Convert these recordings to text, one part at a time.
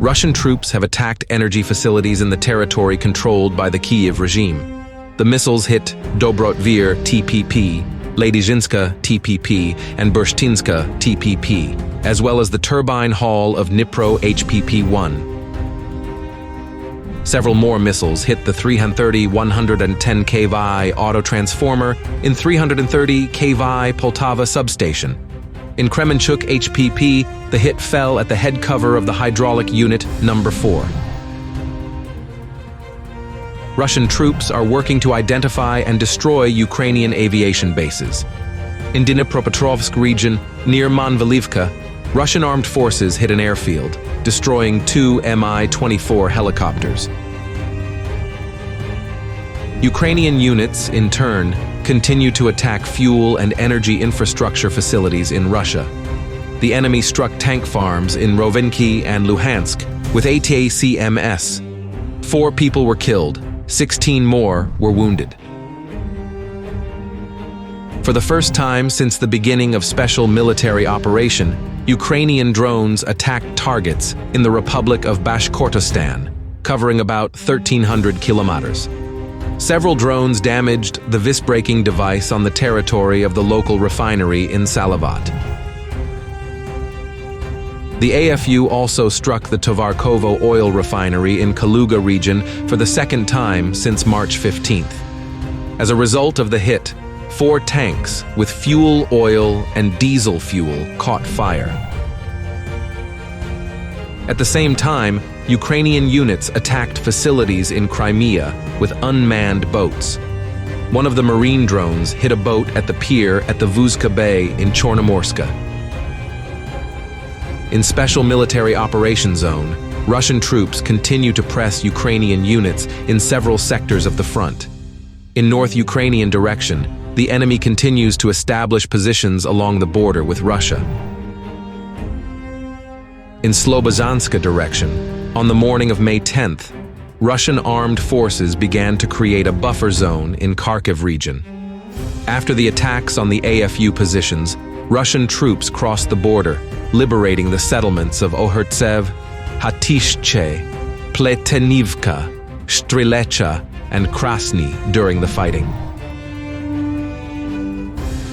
Russian troops have attacked energy facilities in the territory controlled by the Kyiv regime. The missiles hit Dobrot-Vir TPP, 𝐒𝐤𝐫𝐚𝐢 TPP, and Burshtinska TPP, as well as the turbine hall of Dnipro HPP-1. Several more missiles hit the 330 110 kV auto transformer in 330 kV Poltava substation. In Kremenchuk HPP, the hit fell at the head cover of the hydraulic unit number 4. Russian troops are working to identify and destroy Ukrainian aviation bases. In Dnipropetrovsk region, near Manvilivka, Russian armed forces hit an airfield, destroying 2 Mi-24 helicopters. Ukrainian units, in turn, continue to attack fuel and energy infrastructure facilities in Russia. The enemy struck tank farms in Rovinky and Luhansk with ATACMS. 4 people were killed, 16 more were wounded. For the first time since the beginning of special military operation, Ukrainian drones attacked targets in the Republic of Bashkortostan, covering about 1,300 kilometers. Several drones damaged the vis-braking device on the territory of the local refinery in Salavat. The AFU also struck the Tovarkovo oil refinery in Kaluga region for the second time since March 15th. As a result of the hit, 4 tanks with fuel, oil, and diesel fuel caught fire. At the same time, Ukrainian units attacked facilities in Crimea with unmanned boats. One of the marine drones hit a boat at the pier at the Vuzka Bay in Chornomorska. In Special Military Operation Zone, Russian troops continue to press Ukrainian units in several sectors of the front. In North Ukrainian direction, the enemy continues to establish positions along the border with Russia. In Slobozhanska direction, on the morning of May 10th, Russian armed forces began to create a buffer zone in Kharkiv region. After the attacks on the AFU positions, Russian troops crossed the border, liberating the settlements of Ohertsev, Hatishche, Pletenivka, Strilecha, and Krasny during the fighting.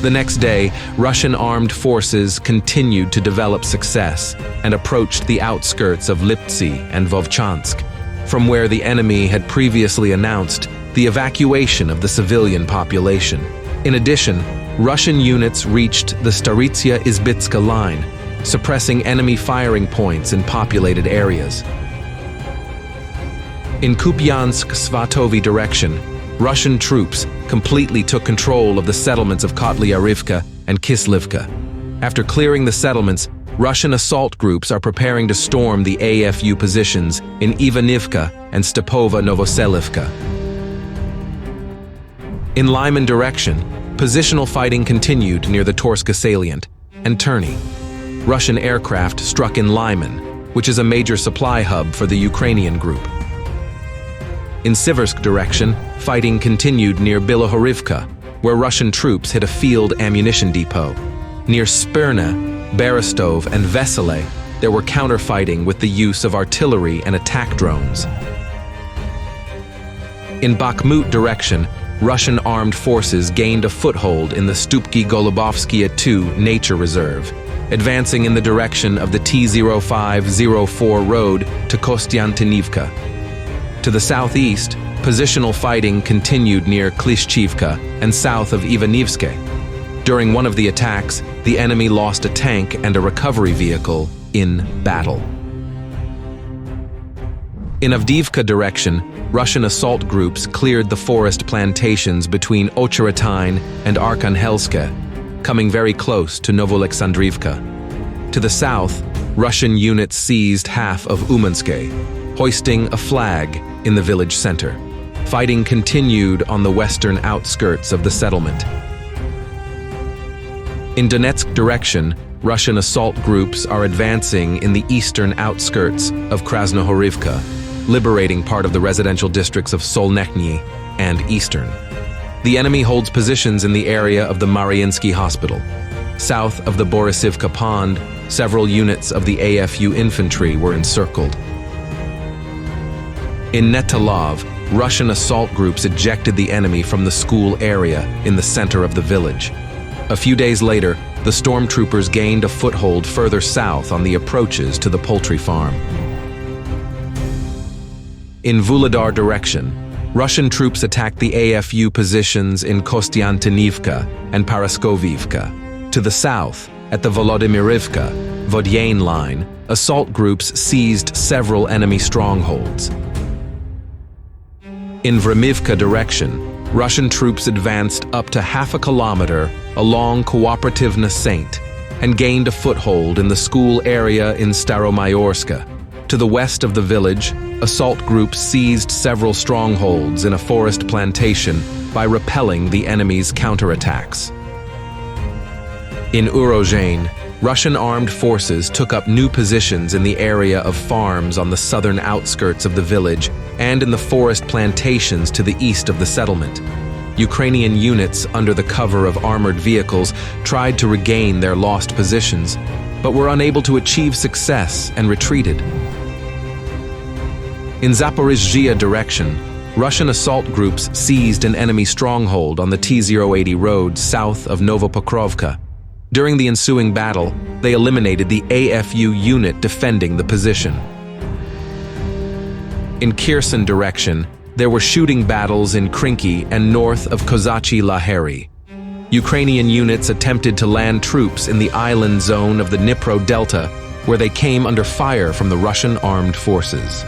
The next day, Russian armed forces continued to develop success and approached the outskirts of Liptsi and Vovchansk, from where the enemy had previously announced the evacuation of the civilian population. In addition, Russian units reached the Staritsia-Izbitska line, suppressing enemy firing points in populated areas. In Kupiansk-Svatovi direction, Russian troops completely took control of the settlements of Kotlyarivka and Kislivka. After clearing the settlements, Russian assault groups are preparing to storm the AFU positions in Ivanivka and Stepova-Novoselivka. In Lyman direction, positional fighting continued near the Torska salient and Terny. Russian aircraft struck in Lyman, which is a major supply hub for the Ukrainian group. In Siversk direction, fighting continued near Bilohorivka, where Russian troops hit a field ammunition depot. Near Spirna, Berestov, and Vesele, there were counterfighting with the use of artillery and attack drones. In Bakhmut direction, Russian armed forces gained a foothold in the Stupki-Golubovskaya II nature reserve, advancing in the direction of the T-0504 road to Kostyantinivka. To the southeast, positional fighting continued near Klishchivka and south of Ivanivske. During one of the attacks, the enemy lost a tank and a recovery vehicle in battle. In Avdiivka direction, Russian assault groups cleared the forest plantations between Ocheretine and Arkhangelsk, coming very close to Novoalexandrivka. To the south, Russian units seized half of Umanske, hoisting a flag in the village center. Fighting continued on the western outskirts of the settlement. In Donetsk direction, Russian assault groups are advancing in the eastern outskirts of Krasnohorivka, liberating part of the residential districts of Solnechny and Eastern. The enemy holds positions in the area of the Mariinsky Hospital. South of the Borisivka Pond, several units of the AFU infantry were encircled. In Netalov, Russian assault groups ejected the enemy from the school area in the center of the village. A few days later, the stormtroopers gained a foothold further south on the approaches to the poultry farm. In Vuhledar direction, Russian troops attacked the AFU positions in Kostiantynivka and Paraskovivka. To the south, at the Volodymyrivka-Vodyain line, assault groups seized several enemy strongholds. In Vremivka direction, Russian troops advanced up to half a kilometer along Kooperativna Saint and gained a foothold in the school area in Staromayorska. To the west of the village, assault groups seized several strongholds in a forest plantation by repelling the enemy's counterattacks. In Urozhain, Russian armed forces took up new positions in the area of farms on the southern outskirts of the village and in the forest plantations to the east of the settlement. Ukrainian units, under the cover of armored vehicles, tried to regain their lost positions, but were unable to achieve success and retreated. In Zaporizhzhia direction, Russian assault groups seized an enemy stronghold on the T-080 road south of Novopokrovka. During the ensuing battle, they eliminated the AFU unit defending the position. In Kherson direction, there were shooting battles in Krinky and north of Kozachi Laheri. Ukrainian units attempted to land troops in the island zone of the Dnipro Delta, where they came under fire from the Russian armed forces.